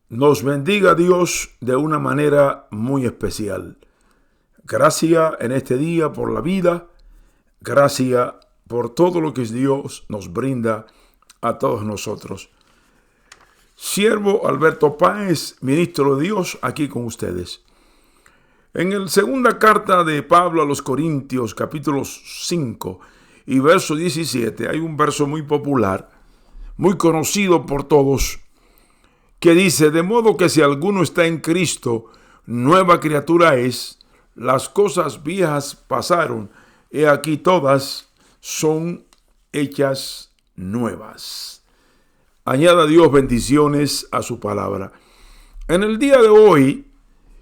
Nos bendiga Dios de una manera muy especial. Gracias en este día por la vida. Gracias por todo lo que Dios nos brinda a todos nosotros. Siervo Alberto Páez, ministro de Dios, aquí con ustedes. En la segunda carta de Pablo a los Corintios, capítulo 5 y verso 17, hay un verso muy popular, muy conocido por todos, que dice: de modo que si alguno está en Cristo, nueva criatura es, las cosas viejas pasaron, he aquí todas son hechas nuevas. Añada Dios bendiciones a su palabra. En el día de hoy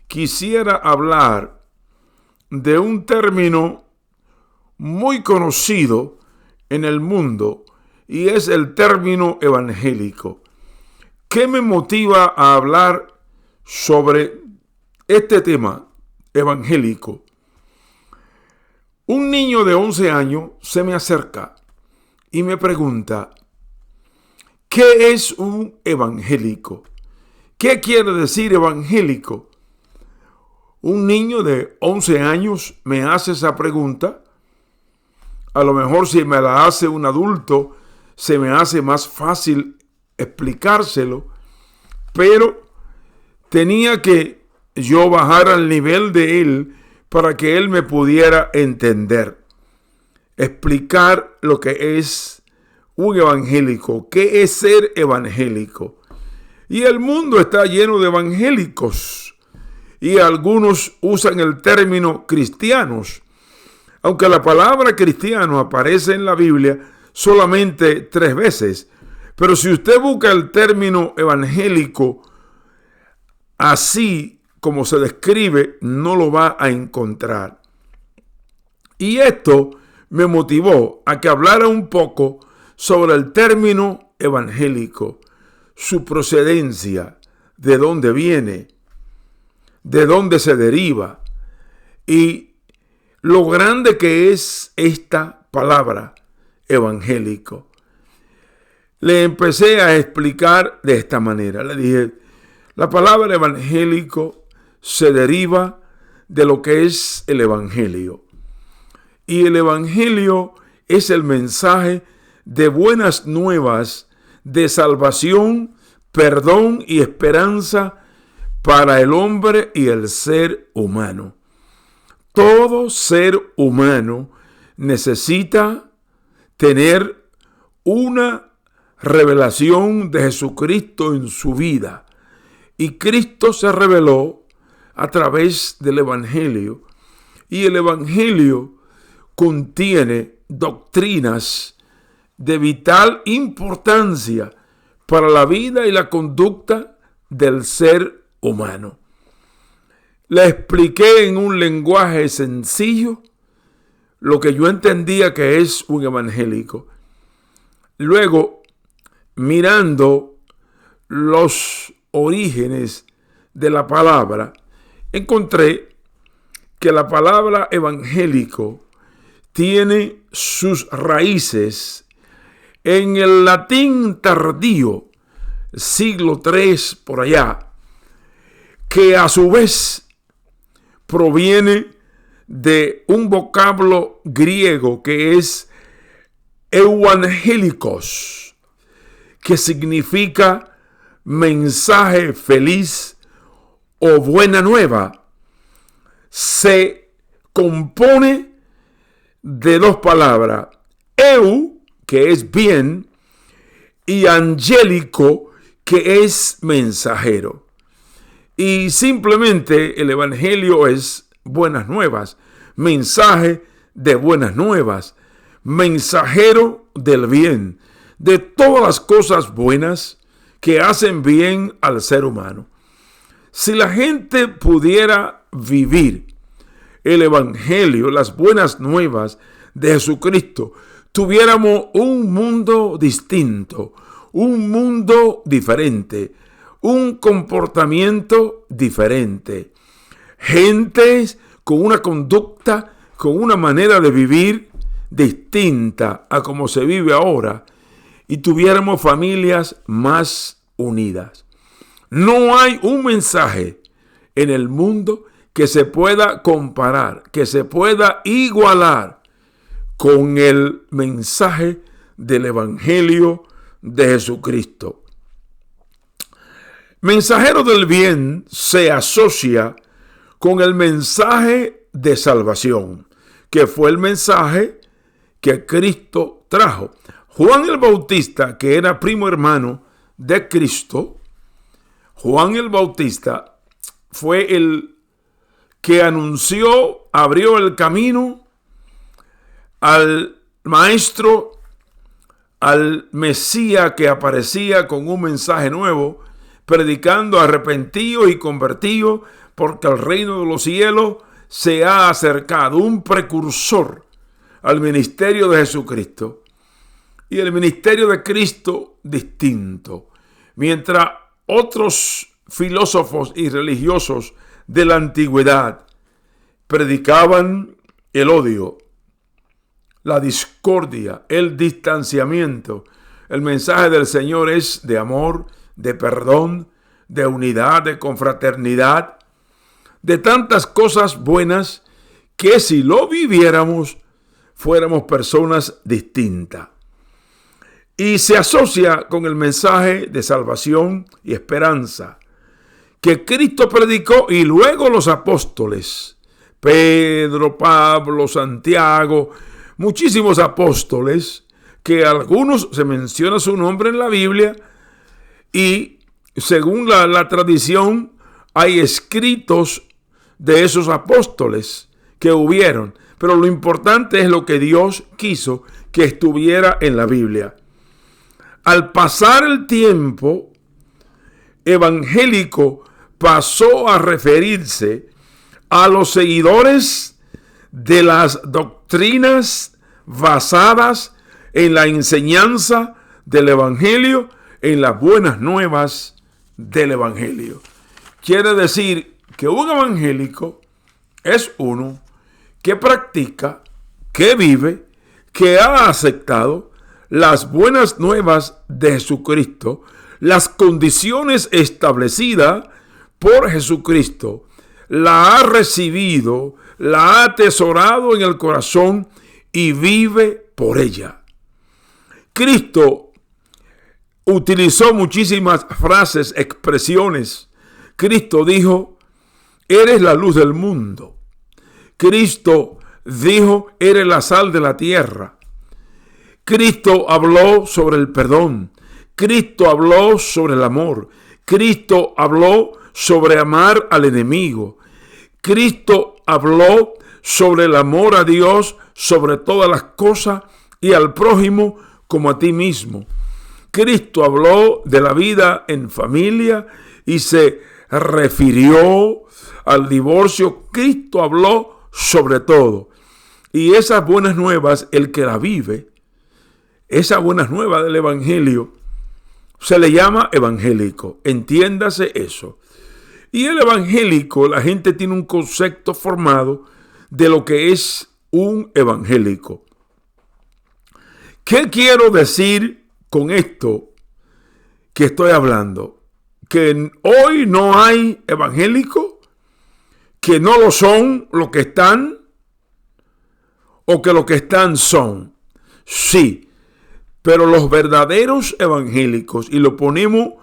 quisiera hablar de un término muy conocido en el mundo y es el término evangélico. ¿Qué me motiva a hablar sobre este tema evangélico? Un niño de 11 años se me acerca y me pregunta: ¿qué es un evangélico? ¿Qué quiere decir evangélico? Un niño de 11 años me hace esa pregunta. A lo mejor si me la hace un adulto, se me hace más fácil explicárselo, pero tenía que yo bajar al nivel de él para que él me pudiera entender, explicar lo que es un evangélico, qué es ser evangélico. Y el mundo está lleno de evangélicos y algunos usan el término cristianos, aunque la palabra cristiano aparece en la Biblia solamente 3 veces. Pero si usted busca el término evangélico así como se describe, no lo va a encontrar. Y esto me motivó a que hablara un poco sobre el término evangélico, su procedencia, de dónde viene, de dónde se deriva y lo grande que es esta palabra evangélico. Le empecé a explicar de esta manera. Le dije: la palabra evangélico se deriva de lo que es el evangelio. Y el evangelio es el mensaje de buenas nuevas de salvación, perdón y esperanza para el hombre y el ser humano. Todo ser humano necesita tener una revelación de Jesucristo en su vida. Y Cristo se reveló a través del evangelio. Y el evangelio contiene doctrinas de vital importancia para la vida y la conducta del ser humano. Le expliqué en un lenguaje sencillo lo que yo entendía que es un evangélico. Luego, mirando los orígenes de la palabra, encontré que la palabra evangélico tiene sus raíces en el latín tardío, siglo III por allá, que a su vez proviene de un vocablo griego que es euangélicos, que significa mensaje feliz o buena nueva. Se compone de 2 palabras: eu, que es bien, y angélico, que es mensajero. Y simplemente el evangelio es buenas nuevas, mensaje de buenas nuevas, mensajero del bien, de todas las cosas buenas que hacen bien al ser humano. Si la gente pudiera vivir el evangelio, las buenas nuevas de Jesucristo, tuviéramos un mundo distinto, un mundo diferente, un comportamiento diferente. Gentes con una conducta, con una manera de vivir distinta a como se vive ahora, y tuviéramos familias más unidas. No hay un mensaje en el mundo que se pueda comparar, que se pueda igualar con el mensaje del Evangelio de Jesucristo. Mensajero del bien se asocia con el mensaje de salvación, que fue el mensaje que Cristo trajo. Juan el Bautista, que era primo hermano de Cristo, Juan el Bautista fue el que anunció, abrió el camino al maestro, al Mesías que aparecía con un mensaje nuevo, predicando arrepentidos y convertidos, porque el reino de los cielos se ha acercado, un precursor al ministerio de Jesucristo. Y el ministerio de Cristo distinto. Mientras otros filósofos y religiosos de la antigüedad predicaban el odio, la discordia, el distanciamiento, el mensaje del Señor es de amor, de perdón, de unidad, de confraternidad, de tantas cosas buenas que si lo viviéramos fuéramos personas distintas. Y se asocia con el mensaje de salvación y esperanza que Cristo predicó y luego los apóstoles, Pedro, Pablo, Santiago, muchísimos apóstoles, que algunos se menciona su nombre en la Biblia y según la tradición hay escritos de esos apóstoles que hubieron. Pero lo importante es lo que Dios quiso que estuviera en la Biblia. Al pasar el tiempo, evangélico pasó a referirse a los seguidores de las doctrinas basadas en la enseñanza del Evangelio, en las buenas nuevas del Evangelio. Quiere decir que un evangélico es uno que practica, que vive, que ha aceptado las buenas nuevas de Jesucristo, las condiciones establecidas por Jesucristo, la ha recibido, la ha atesorado en el corazón y vive por ella. Cristo utilizó muchísimas frases, expresiones. Cristo dijo, eres la luz del mundo. Cristo dijo, eres la sal de la tierra. Cristo habló sobre el perdón. Cristo habló sobre el amor. Cristo habló sobre amar al enemigo. Cristo habló sobre el amor a Dios sobre todas las cosas y al prójimo como a ti mismo. Cristo habló de la vida en familia y se refirió al divorcio. Cristo habló sobre todo. Y esas buenas nuevas, el que la vive, esa buenas nuevas del evangelio, se le llama evangélico. Entiéndase eso. Y el evangélico, la gente tiene un concepto formado de lo que es un evangélico. ¿Qué quiero decir con esto que estoy hablando? Que hoy no hay evangélicos, que no lo son los que están, o que los que están son. Sí, pero los verdaderos evangélicos, y lo ponemos,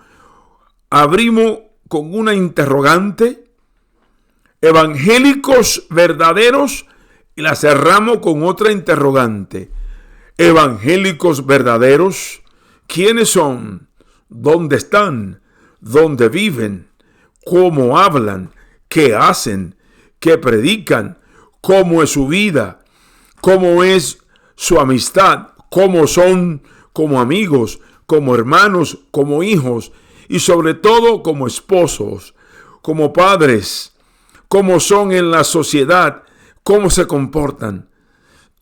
abrimos con una interrogante, evangélicos verdaderos, y la cerramos con otra interrogante. Evangélicos verdaderos, ¿quiénes son? ¿Dónde están? ¿Dónde viven? ¿Cómo hablan? ¿Qué hacen? ¿Qué predican? ¿Cómo es su vida? ¿Cómo es su amistad? ¿Cómo son como amigos, como hermanos, como hijos y sobre todo como esposos, como padres? ¿Cómo son en la sociedad? ¿Cómo se comportan?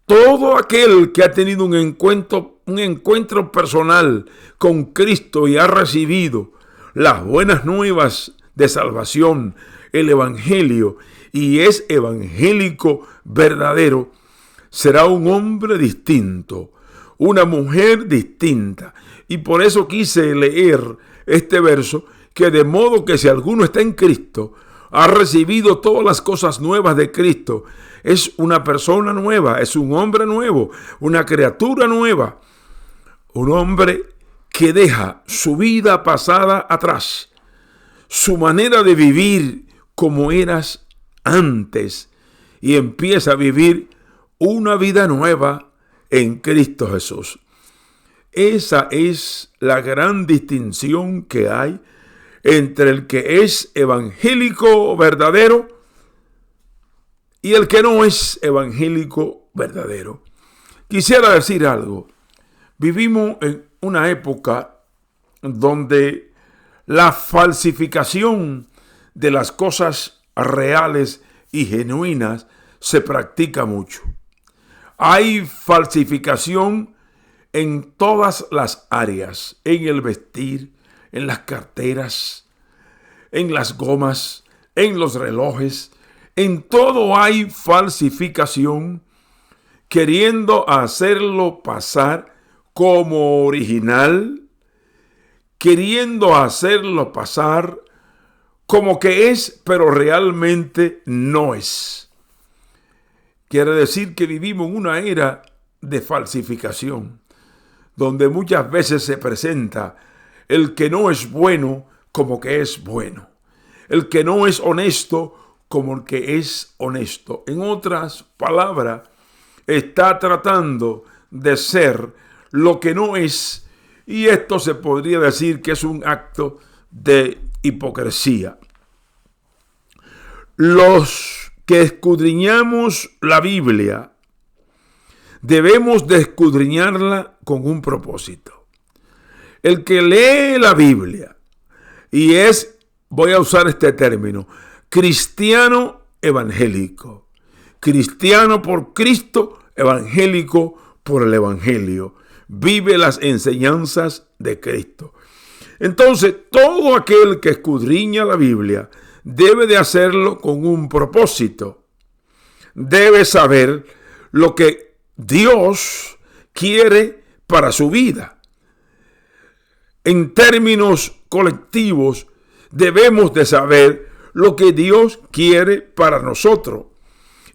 Todo aquel que ha tenido un encuentro personal con Cristo y ha recibido las buenas nuevas de salvación, el evangelio, y es evangélico verdadero, será un hombre distinto, una mujer distinta. Y por eso quise leer este verso que de modo que si alguno está en Cristo, ha recibido todas las cosas nuevas de Cristo. Es una persona nueva, es un hombre nuevo, una criatura nueva. Un hombre que deja su vida pasada atrás, su manera de vivir como eras antes, y empieza a vivir una vida nueva en Cristo Jesús. Esa es la gran distinción que hay entre el que es evangélico verdadero y el que no es evangélico verdadero. Quisiera decir algo. Vivimos en una época donde la falsificación de las cosas reales y genuinas se practica mucho. Hay falsificación en todas las áreas, en el vestir, en las carteras, en las gomas, en los relojes, en todo hay falsificación, queriendo hacerlo pasar como original, queriendo hacerlo pasar como que es, pero realmente no es. Quiere decir que vivimos en una era de falsificación, donde muchas veces se presenta el que no es bueno como que es bueno, el que no es honesto como el que es honesto. En otras palabras, está tratando de ser lo que no es, y esto se podría decir que es un acto de hipocresía. Los que escudriñamos la Biblia debemos de escudriñarla con un propósito. El que lee la Biblia y es, voy a usar este término, cristiano evangélico, cristiano por Cristo, evangélico por el Evangelio, vive las enseñanzas de Cristo. Entonces, todo aquel que escudriña la Biblia debe de hacerlo con un propósito. Debe saber lo que Dios quiere para su vida. En términos colectivos, debemos de saber lo que Dios quiere para nosotros.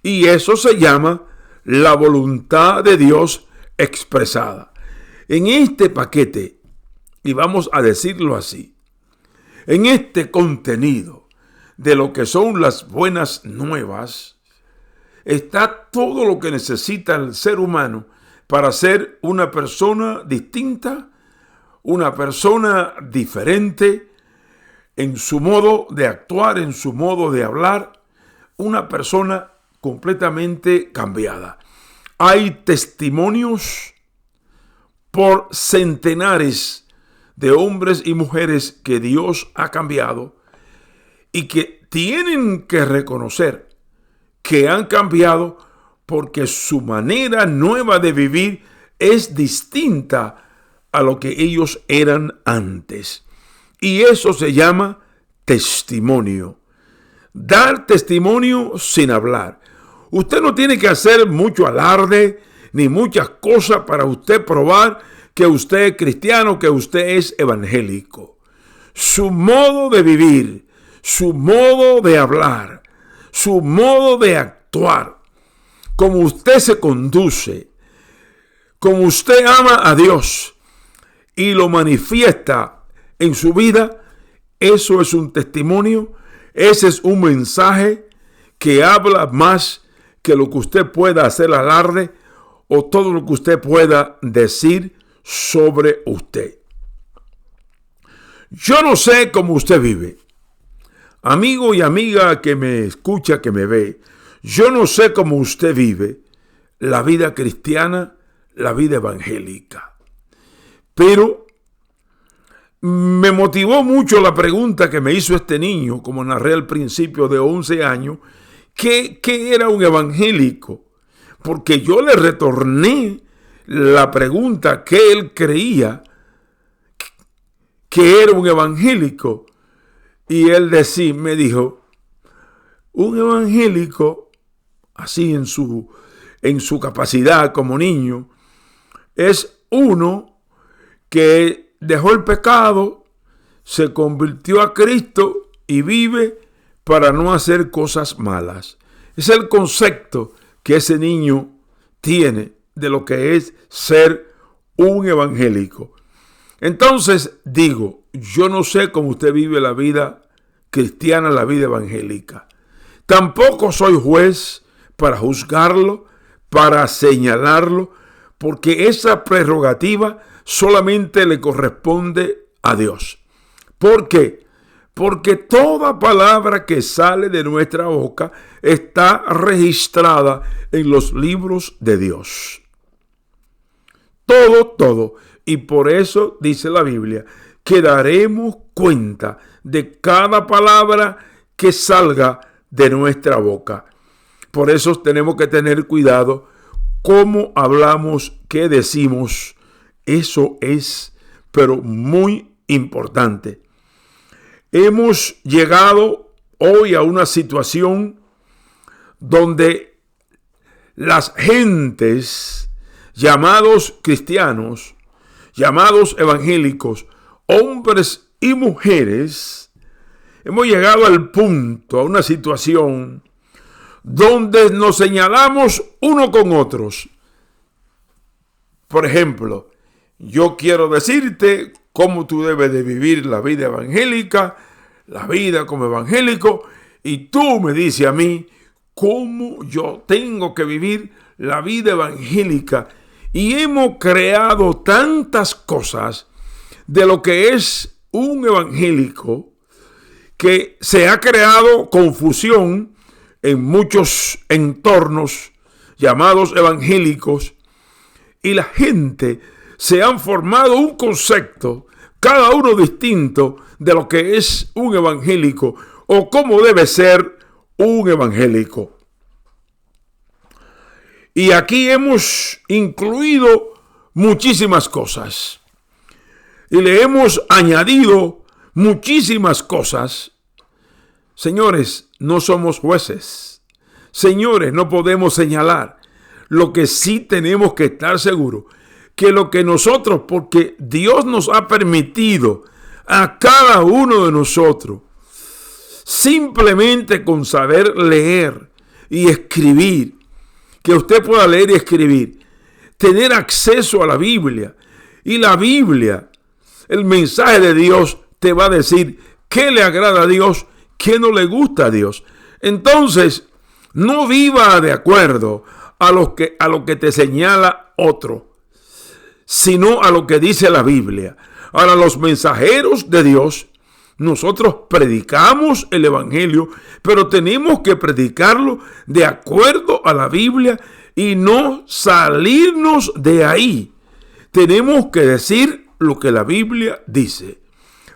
Y eso se llama la voluntad de Dios expresada. En este paquete, y vamos a decirlo así, en este contenido de lo que son las buenas nuevas, está todo lo que necesita el ser humano para ser una persona distinta, una persona diferente en su modo de actuar, en su modo de hablar, una persona completamente cambiada. Hay testimonios por centenares de hombres y mujeres que Dios ha cambiado y que tienen que reconocer que han cambiado porque su manera nueva de vivir es distinta a lo que ellos eran antes. Y eso se llama testimonio. Dar testimonio sin hablar. Usted no tiene que hacer mucho alarde ni muchas cosas para usted probar que usted es cristiano, que usted es evangélico. Su modo de vivir, su modo de hablar, su modo de actuar, como usted se conduce, como usted ama a Dios y lo manifiesta en su vida, eso es un testimonio, ese es un mensaje que habla más que lo que usted pueda hacer alarde o todo lo que usted pueda decir sobre usted. Yo no sé cómo usted vive. Amigo y amiga que me escucha, que me ve, yo no sé cómo usted vive la vida cristiana, la vida evangélica. Pero me motivó mucho la pregunta que me hizo este niño, como narré al principio, de 11 años, ¿qué era un evangélico? Porque yo le retorné la pregunta que él creía que era un evangélico. Y él me dijo, un evangélico, así en su capacidad como niño, es uno que dejó el pecado, se convirtió a Cristo y vive para no hacer cosas malas. Es el concepto que ese niño tiene de lo que es ser un evangélico. Entonces digo, yo no sé cómo usted vive la vida cristiana, la vida evangélica. Tampoco soy juez para juzgarlo, para señalarlo, porque esa prerrogativa solamente le corresponde a Dios. ¿Por qué? Porque toda palabra que sale de nuestra boca está registrada en los libros de Dios. Todo. Y por eso dice la Biblia que daremos cuenta de cada palabra que salga de nuestra boca. Por eso tenemos que tener cuidado cómo hablamos, qué decimos. Eso es, pero muy importante. Hemos llegado hoy a una situación donde las gentes llamados cristianos, llamados evangélicos, hombres y mujeres, hemos llegado al punto, a una situación donde nos señalamos uno con otros. Por ejemplo, yo quiero decirte cómo tú debes de vivir la vida evangélica, la vida como evangélico, y tú me dices a mí cómo yo tengo que vivir la vida evangélica. Y hemos creado tantas cosas de lo que es un evangélico que se ha creado confusión en muchos entornos llamados evangélicos, y la gente se han formado un concepto, cada uno distinto, de lo que es un evangélico o cómo debe ser un evangélico. Y aquí hemos incluido muchísimas cosas y le hemos añadido muchísimas cosas. Señores, no somos jueces. Señores, no podemos señalar. Lo que sí tenemos que estar seguros, que lo que nosotros, porque Dios nos ha permitido a cada uno de nosotros, simplemente con saber leer y escribir, que usted pueda leer y escribir, tener acceso a la Biblia. Y la Biblia, el mensaje de Dios, te va a decir qué le agrada a Dios, qué no le gusta a Dios. Entonces, no viva de acuerdo a lo que te señala otro, sino a lo que dice la Biblia. Ahora, los mensajeros de Dios, nosotros predicamos el evangelio, pero tenemos que predicarlo de acuerdo a la Biblia y no salirnos de ahí. Tenemos que decir lo que la Biblia dice.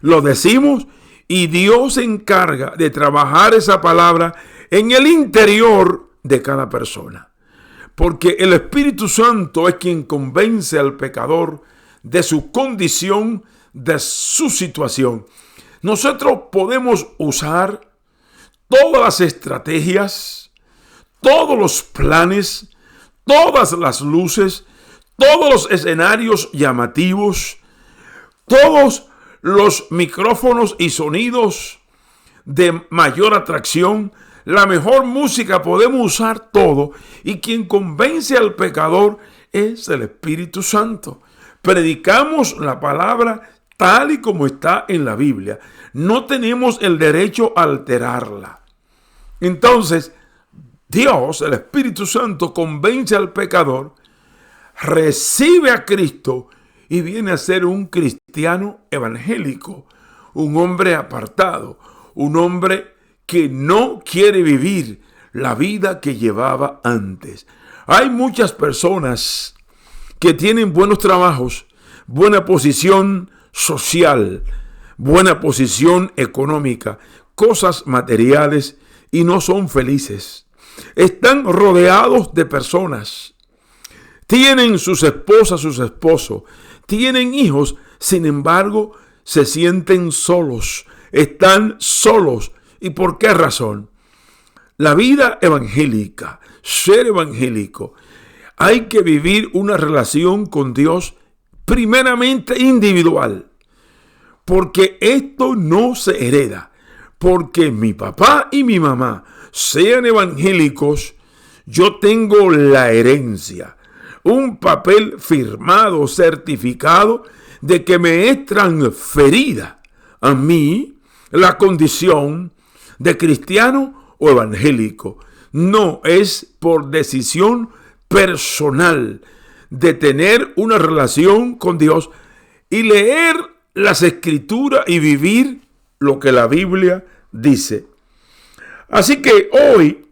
Lo decimos y Dios se encarga de trabajar esa palabra en el interior de cada persona. Porque el Espíritu Santo es quien convence al pecador de su condición, de su situación. Nosotros podemos usar todas las estrategias, todos los planes, todas las luces, todos los escenarios llamativos, todos los micrófonos y sonidos de mayor atracción, la mejor música, podemos usar todo, y quien convence al pecador es el Espíritu Santo. Predicamos la palabra tal y como está en la Biblia. No tenemos el derecho a alterarla. Entonces, Dios, el Espíritu Santo, convence al pecador, recibe a Cristo y viene a ser un cristiano evangélico, un hombre apartado, un hombre que no quiere vivir la vida que llevaba antes. Hay muchas personas que tienen buenos trabajos, buena posición social, buena posición económica, cosas materiales, y no son felices. Están rodeados de personas. Tienen sus esposas, sus esposos, tienen hijos, sin embargo, se sienten solos, están solos. ¿Y por qué razón? La vida evangélica, ser evangélico, hay que vivir una relación con Dios primeramente individual. porque esto no se hereda. Porque mi papá y mi mamá sean evangélicos, yo tengo la herencia, un papel firmado, certificado de que me es transferida a mí la condición de cristiano o evangélico. No es por decisión personal de tener una relación con Dios y leer las Escrituras y vivir lo que la Biblia dice. Así que hoy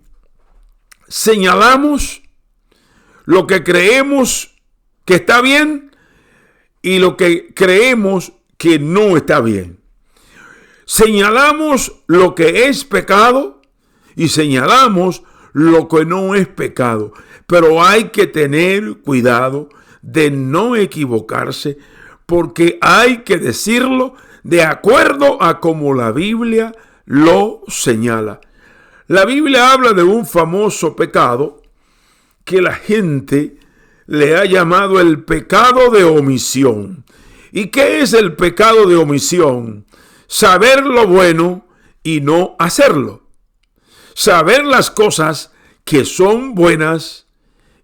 señalamos lo que creemos que está bien y lo que creemos que no está bien. Señalamos lo que es pecado y señalamos lo que no es pecado. Pero hay que tener cuidado de no equivocarse, porque hay que decirlo de acuerdo a como la Biblia lo señala. La Biblia habla de un famoso pecado que la gente le ha llamado el pecado de omisión. ¿Y qué es el pecado de omisión? Saber lo bueno y no hacerlo. Saber las cosas que son buenas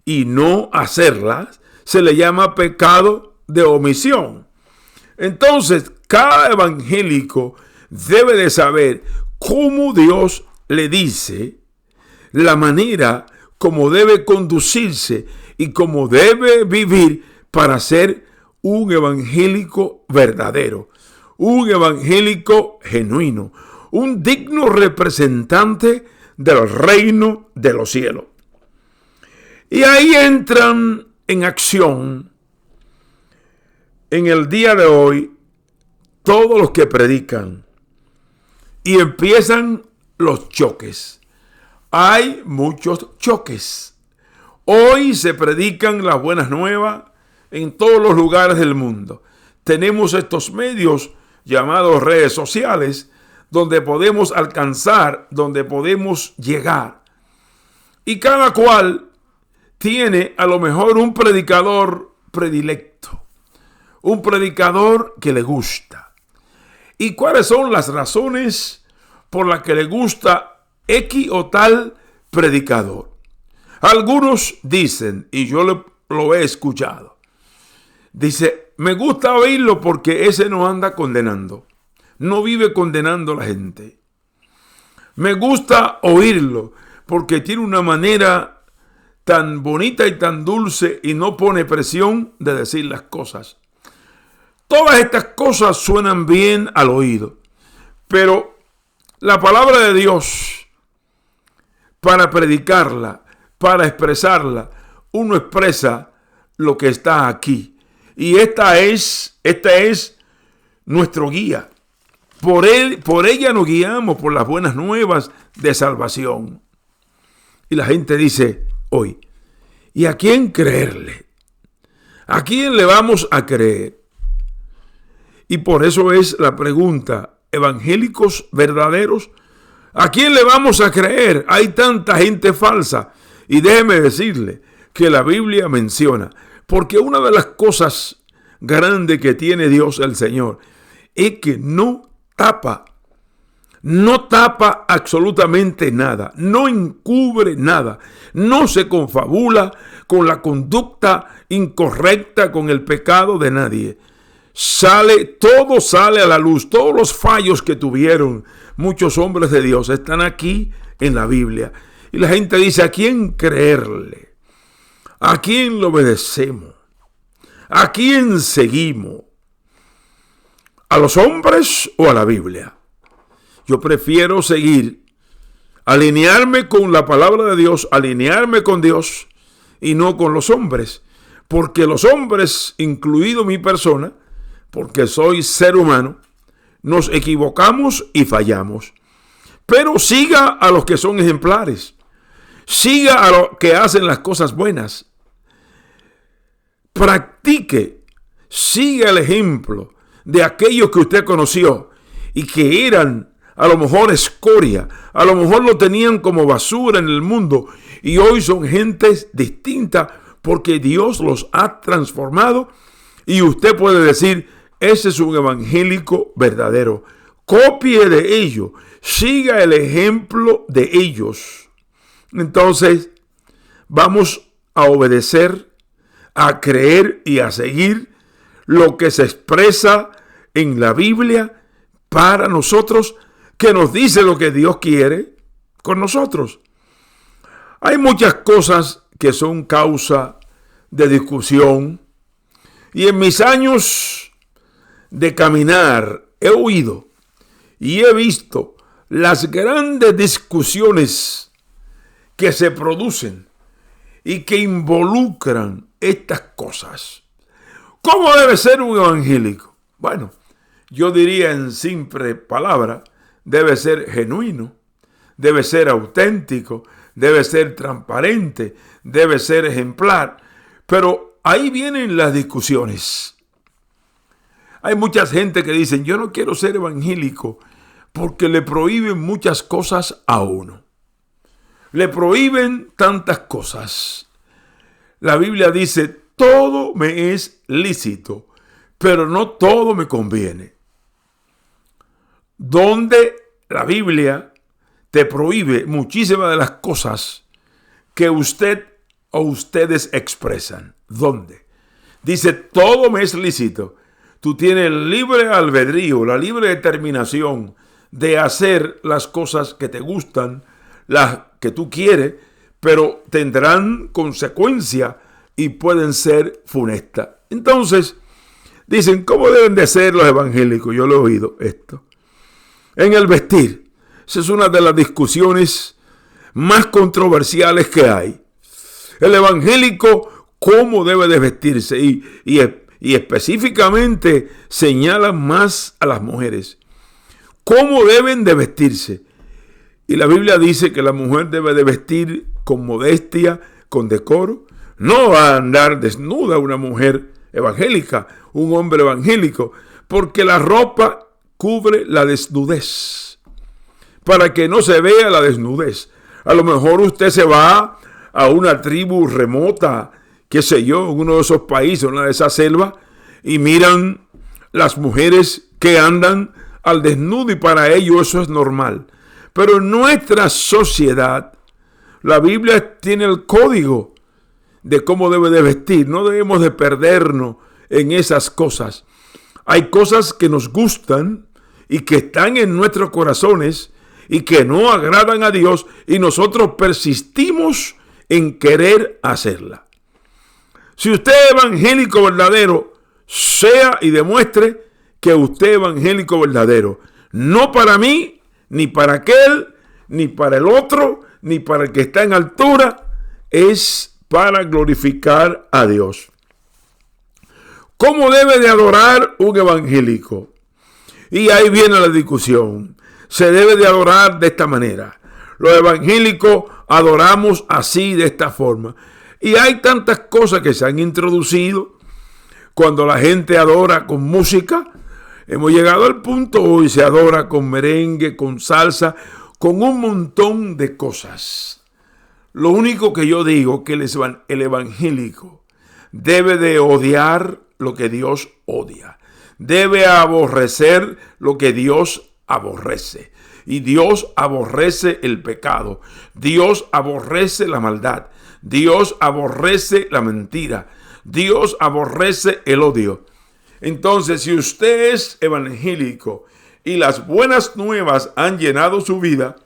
y no hacerlas se le llama pecado de omisión. Entonces, cada evangélico debe de saber cómo Dios le dice la manera como debe conducirse y cómo debe vivir para ser un evangélico verdadero, un evangélico genuino, un digno representante del reino de los cielos. Y ahí entran en acción en el día de hoy todos los que predican y empiezan los choques. Hay muchos choques. Hoy se predican las buenas nuevas en todos los lugares del mundo. Tenemos estos medios llamados redes sociales donde podemos alcanzar, donde podemos llegar. Y cada cual tiene a lo mejor un predicador predilecto, un predicador que le gusta. ¿Y cuáles son las razones por las que le gusta X o tal predicador? Algunos dicen, y yo lo he escuchado, dice, me gusta oírlo porque ese no anda condenando, no vive condenando a la gente. Me gusta oírlo porque tiene una manera tan bonita y tan dulce y no pone presión de decir las cosas. Todas estas cosas suenan bien al oído, pero la palabra de Dios, para predicarla, para expresarla, uno expresa lo que está aquí. Y esta es nuestro guía. Por ella nos guiamos por las buenas nuevas de salvación. Y la gente dice hoy, ¿y a quién creerle? ¿A quién le vamos a creer? Y por eso es la pregunta, evangélicos verdaderos, ¿a quién le vamos a creer? Hay tanta gente falsa. Y déjeme decirle que la Biblia menciona, porque una de las cosas grandes que tiene Dios el Señor es que no tapa absolutamente nada, no encubre nada, no se confabula con la conducta incorrecta, con el pecado de nadie. Todo sale a la luz, todos los fallos que tuvieron muchos hombres de Dios están aquí en la Biblia. Y la gente dice, ¿a quién creerle? ¿A quién le obedecemos? ¿A quién seguimos? ¿A los hombres o a la Biblia? Yo prefiero seguir, alinearme con la palabra de Dios, alinearme con Dios y no con los hombres. Porque los hombres, incluido mi persona, porque soy ser humano, nos equivocamos y fallamos. Pero siga a los que son ejemplares. Siga a los que hacen las cosas buenas. Practique, siga el ejemplo de aquellos que usted conoció y que eran a lo mejor escoria, a lo mejor lo tenían como basura en el mundo y hoy son gentes distintas porque Dios los ha transformado y usted puede decir, ese es un evangélico verdadero. Copie de ellos, siga el ejemplo de ellos. Entonces, vamos a obedecer, a creer y a seguir lo que se expresa en la Biblia para nosotros, que nos dice lo que Dios quiere con nosotros. Hay muchas cosas que son causa de discusión, y en mis años de caminar he oído y he visto las grandes discusiones que se producen y que involucran estas cosas. ¿Cómo debe ser un evangélico? Bueno, yo diría en simple palabra, debe ser genuino, debe ser auténtico, debe ser transparente, debe ser ejemplar. Pero ahí vienen las discusiones. Hay mucha gente que dicen, yo no quiero ser evangélico porque le prohíben muchas cosas a uno. Le prohíben tantas cosas. La Biblia dice, todo me es lícito, pero no todo me conviene. Donde la Biblia te prohíbe muchísimas de las cosas que usted o ustedes expresan. ¿Dónde? Dice, todo me es lícito. Tú tienes el libre albedrío, la libre determinación de hacer las cosas que te gustan, las que tú quieres, pero tendrán consecuencia y pueden ser funestas. Entonces, dicen, ¿cómo deben de ser los evangélicos? Yo lo he oído esto. En el vestir. Esa es una de las discusiones más controversiales que hay. El evangélico, ¿cómo debe de vestirse? Y específicamente señalan más a las mujeres. ¿Cómo deben de vestirse? Y la Biblia dice que la mujer debe de vestir con modestia, con decoro. No va a andar desnuda una mujer evangélica, un hombre evangélico, porque la ropa cubre la desnudez, para que no se vea la desnudez. A lo mejor usted se va a una tribu remota, qué sé yo, en uno de esos países, una de esas selvas, y miran las mujeres que andan al desnudo y para ellos eso es normal. Pero en nuestra sociedad, la Biblia tiene el código de cómo debe de vestir. No debemos de perdernos en esas cosas. Hay cosas que nos gustan y que están en nuestros corazones y que no agradan a Dios y nosotros persistimos en querer hacerla. Si usted es evangélico verdadero, sea y demuestre que usted es evangélico verdadero. No para mí, ni para aquel, ni para el otro, ni para el que está en altura. Es para glorificar a Dios. ¿Cómo debe de adorar un evangélico? Y ahí viene la discusión. Se debe de adorar de esta manera. Los evangélicos adoramos así, de esta forma. Y hay tantas cosas que se han introducido. Cuando la gente adora con música, hemos llegado al punto hoy, se adora con merengue, con salsa, con un montón de cosas. Lo único que yo digo que el evangélico debe de odiar lo que Dios odia. Debe aborrecer lo que Dios aborrece. Y Dios aborrece el pecado. Dios aborrece la maldad. Dios aborrece la mentira. Dios aborrece el odio. Entonces, si usted es evangélico y las buenas nuevas han llenado su vida,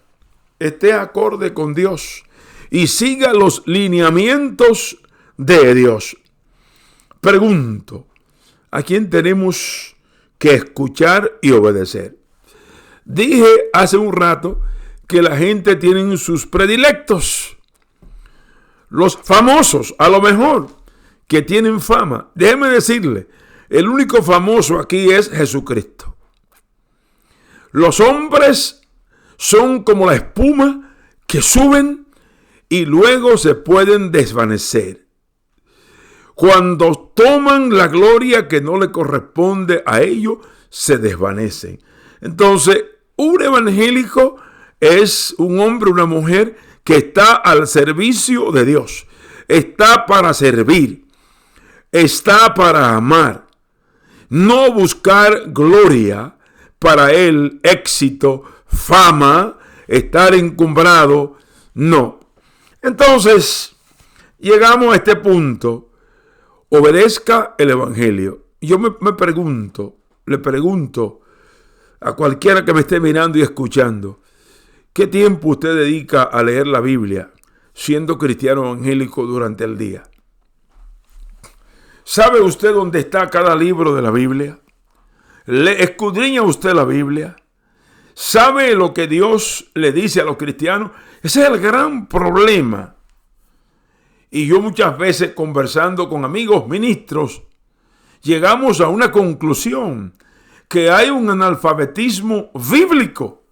esté acorde con Dios y siga los lineamientos de Dios. Pregunto, ¿a quién tenemos que escuchar y obedecer? Dije hace un rato que la gente tiene sus predilectos. Los famosos, a lo mejor, que tienen fama. Déjeme decirle, el único famoso aquí es Jesucristo. Los hombres son como la espuma que suben y luego se pueden desvanecer. Cuando toman la gloria que no le corresponde a ellos, se desvanecen. Entonces, un evangélico es un hombre, una mujer que está al servicio de Dios. Está para servir. Está para amar. no buscar gloria para él, éxito, fama, estar encumbrado, no. Entonces, llegamos a este punto, obedezca el evangelio. Yo le pregunto a cualquiera que me esté mirando y escuchando, ¿qué tiempo usted dedica a leer la Biblia siendo cristiano evangélico durante el día? ¿Sabe usted dónde está cada libro de la Biblia? ¿Le escudriña usted la Biblia? ¿Sabe lo que Dios le dice a los cristianos? Ese es el gran problema. Y yo muchas veces conversando con amigos ministros, llegamos a una conclusión, que hay un analfabetismo bíblico.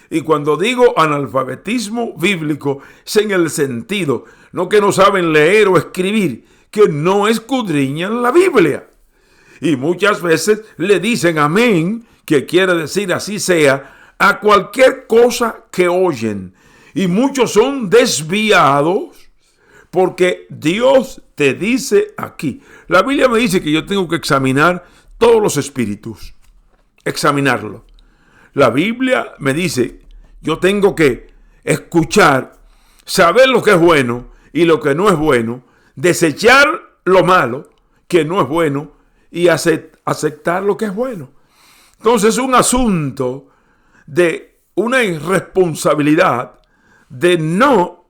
Y cuando digo analfabetismo bíblico, es en el sentido, no que no saben leer o escribir, que no escudriñan la Biblia. Y muchas veces le dicen amén, que quiere decir así sea, a cualquier cosa que oyen. Y muchos son desviados porque Dios te dice aquí. La Biblia me dice que yo tengo que examinar todos los espíritus. Examinarlo. La Biblia me dice, yo tengo que escuchar, saber lo que es bueno y lo que no es bueno, desechar lo malo, que no es bueno, y aceptar lo que es bueno. Entonces es un asunto de una irresponsabilidad de no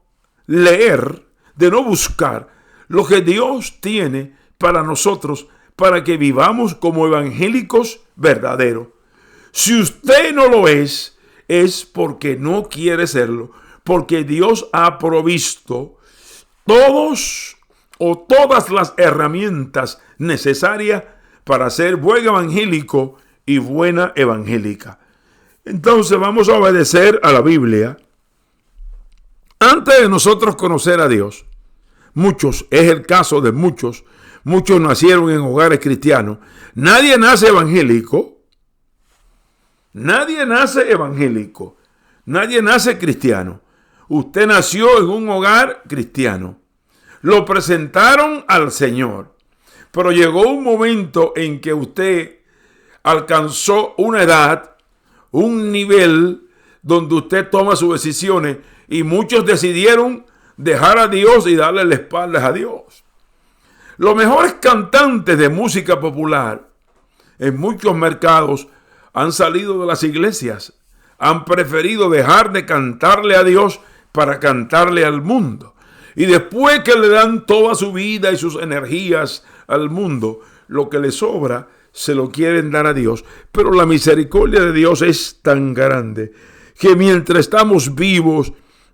leer, de no buscar lo que Dios tiene para nosotros, para que vivamos como evangélicos verdaderos. Si usted no lo es porque no quiere serlo, porque Dios ha provisto todas las herramientas necesarias para ser buen evangélico y buena evangélica. Entonces vamos a obedecer a la Biblia. Antes de nosotros conocer a Dios, es el caso de muchos nacieron en hogares cristianos. Nadie nace evangélico. Nadie nace cristiano. Usted nació en un hogar cristiano. Lo presentaron al Señor. Pero llegó un momento en que usted alcanzó una edad, un nivel donde usted toma sus decisiones, y muchos decidieron dejar a Dios y darle la espalda a Dios. Los mejores cantantes de música popular en muchos mercados han salido de las iglesias, han preferido dejar de cantarle a Dios para cantarle al mundo. Y después que le dan toda su vida y sus energías al mundo, lo que le sobra se lo quieren dar a Dios. Pero la misericordia de Dios es tan grande que mientras estamos vivos,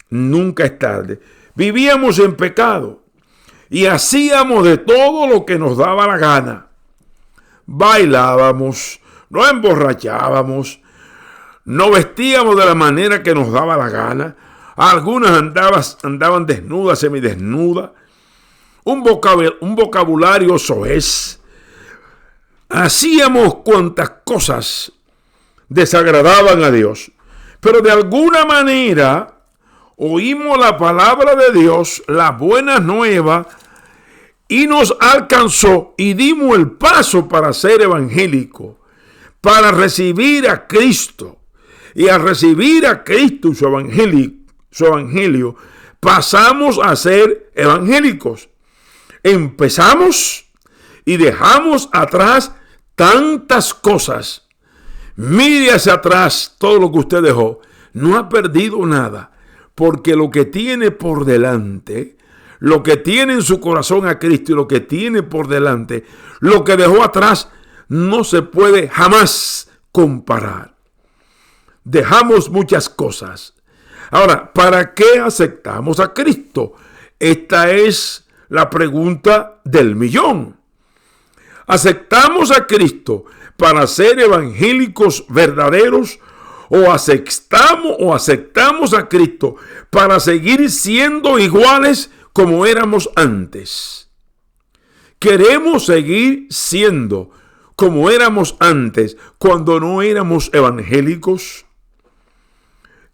nunca es tarde. Vivíamos en pecado y hacíamos de todo lo que nos daba la gana. Bailábamos, nos emborrachábamos, nos vestíamos de la manera que nos daba la gana. Algunas andaban desnudas, semidesnudas. Un vocabulario soez. Hacíamos cuantas cosas desagradaban a Dios. Pero de alguna manera oímos la palabra de Dios, la buena nueva, y nos alcanzó y dimos el paso para ser evangélico, para recibir a Cristo. Y al recibir a Cristo y su evangelio, pasamos a ser evangélicos. Empezamos y dejamos atrás tantas cosas. Mire hacia atrás todo lo que usted dejó. No ha perdido nada, porque lo que tiene por delante, lo que tiene en su corazón a Cristo y lo que tiene por delante, lo que dejó atrás, no se puede jamás comparar. Dejamos muchas cosas. Ahora, ¿para qué aceptamos a Cristo? Esta es la pregunta del millón. ¿Aceptamos a Cristo para ser evangélicos verdaderos o aceptamos a Cristo para seguir siendo iguales como éramos antes? ¿Queremos seguir siendo como éramos antes cuando no éramos evangélicos?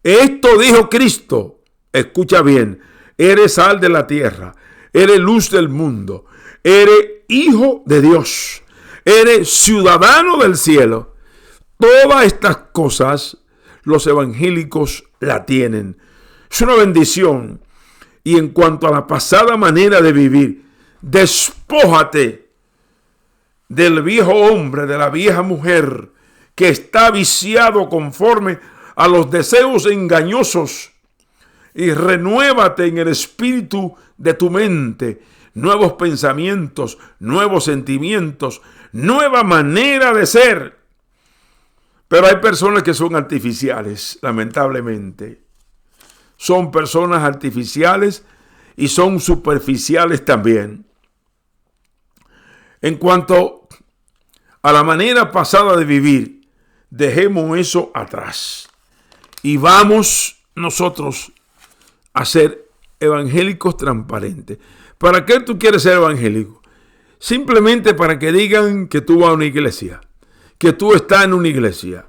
Esto dijo Cristo, escucha bien, eres sal de la tierra, eres luz del mundo, eres hijo de Dios, eres ciudadano del cielo. Todas estas cosas los evangélicos la tienen. Es una bendición. Y en cuanto a la pasada manera de vivir, despójate del viejo hombre, de la vieja mujer que está viciado conforme a los deseos engañosos, y renuévate en el espíritu de tu mente, nuevos pensamientos, nuevos sentimientos, nueva manera de ser. Pero hay personas que son artificiales, lamentablemente. Son personas artificiales y son superficiales también. En cuanto a la manera pasada de vivir, dejemos eso atrás y vamos nosotros a ser evangélicos transparentes. ¿Para qué tú quieres ser evangélico? Simplemente para que digan que tú vas a una iglesia, que tú estás en una iglesia,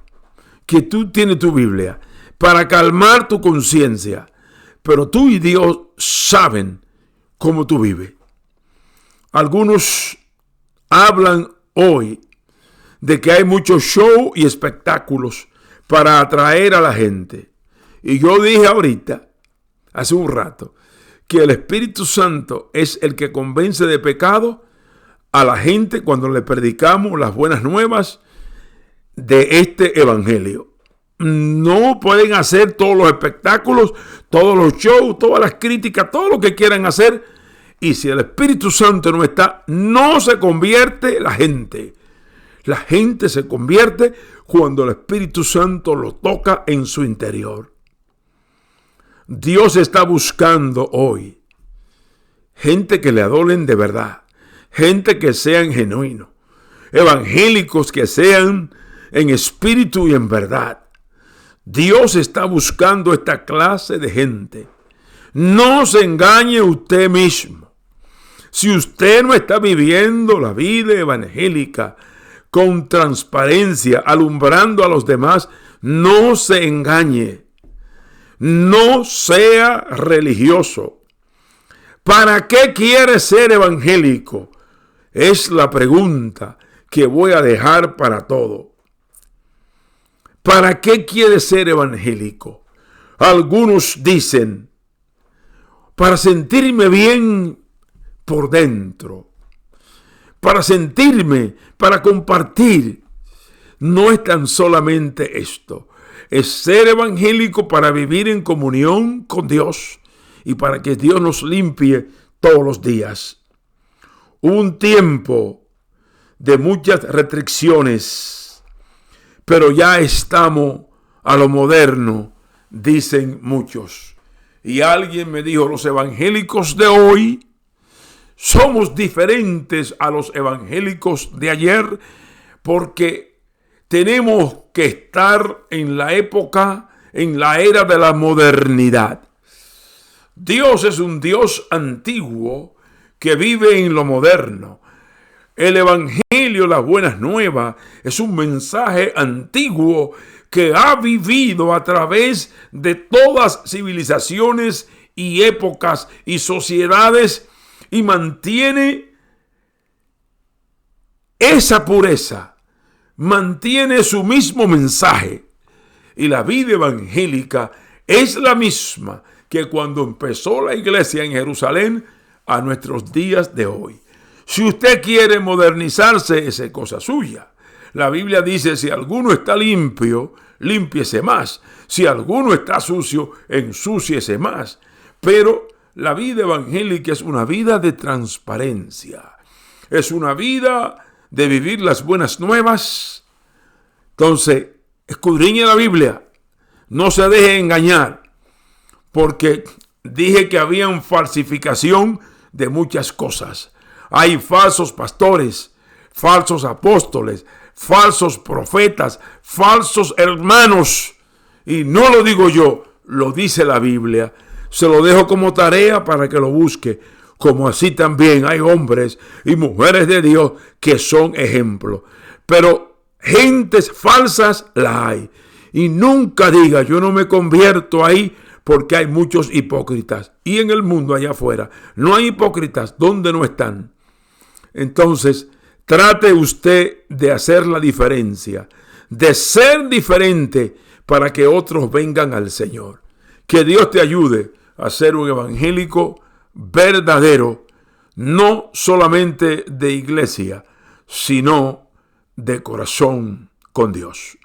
que tú tienes tu Biblia, para calmar tu conciencia. Pero tú y Dios saben cómo tú vives. Algunos hablan hoy de que hay mucho show y espectáculos para atraer a la gente. Y yo dije ahorita, hace un rato, que el Espíritu Santo es el que convence de pecado a la gente cuando le predicamos las buenas nuevas de este evangelio. No pueden hacer todos los espectáculos, todos los shows, todas las críticas, todo lo que quieran hacer. Y si el Espíritu Santo no está, no se convierte la gente. La gente se convierte cuando el Espíritu Santo lo toca en su interior. Dios está buscando hoy gente que le adoren de verdad, gente que sean genuinos, evangélicos que sean en espíritu y en verdad. Dios está buscando esta clase de gente. No se engañe usted mismo. Si usted no está viviendo la vida evangélica con transparencia, alumbrando a los demás, no se engañe. No sea religioso. ¿Para qué quiere ser evangélico? Es la pregunta que voy a dejar para todo. ¿Para qué quiere ser evangélico? Algunos dicen, para sentirme bien por dentro, para sentirme, para compartir. No es tan solamente esto. Es ser evangélico para vivir en comunión con Dios y para que Dios nos limpie todos los días. Hubo un tiempo de muchas restricciones, pero ya estamos a lo moderno, dicen muchos. Y alguien me dijo, los evangélicos de hoy somos diferentes a los evangélicos de ayer porque tenemos que estar en la época, en la era de la modernidad. Dios es un Dios antiguo que vive en lo moderno. El evangelio, las buenas nuevas, es un mensaje antiguo que ha vivido a través de todas civilizaciones y épocas y sociedades y mantiene esa pureza, mantiene su mismo mensaje. Y la vida evangélica es la misma que cuando empezó la iglesia en Jerusalén a nuestros días de hoy. Si usted quiere modernizarse, esa es cosa suya. La Biblia dice, si alguno está limpio, límpiese más. Si alguno está sucio, ensúciese más. Pero la vida evangélica es una vida de transparencia. Es una vida de vivir las buenas nuevas. Entonces, escudriñe la Biblia. No se deje engañar. Porque dije que había falsificación de muchas cosas. Hay falsos pastores, falsos apóstoles, falsos profetas, falsos hermanos. Y no lo digo yo, lo dice la Biblia. Se lo dejo como tarea para que lo busque. Como así también hay hombres y mujeres de Dios que son ejemplos. Pero gentes falsas la hay. Y nunca diga, yo no me convierto ahí porque hay muchos hipócritas. Y en el mundo allá afuera no hay hipócritas. ¿Dónde no están? Entonces, Trate usted de hacer la diferencia, de ser diferente para que otros vengan al Señor. Que Dios te ayude a ser un evangélico verdadero, no solamente de iglesia, sino de corazón con Dios.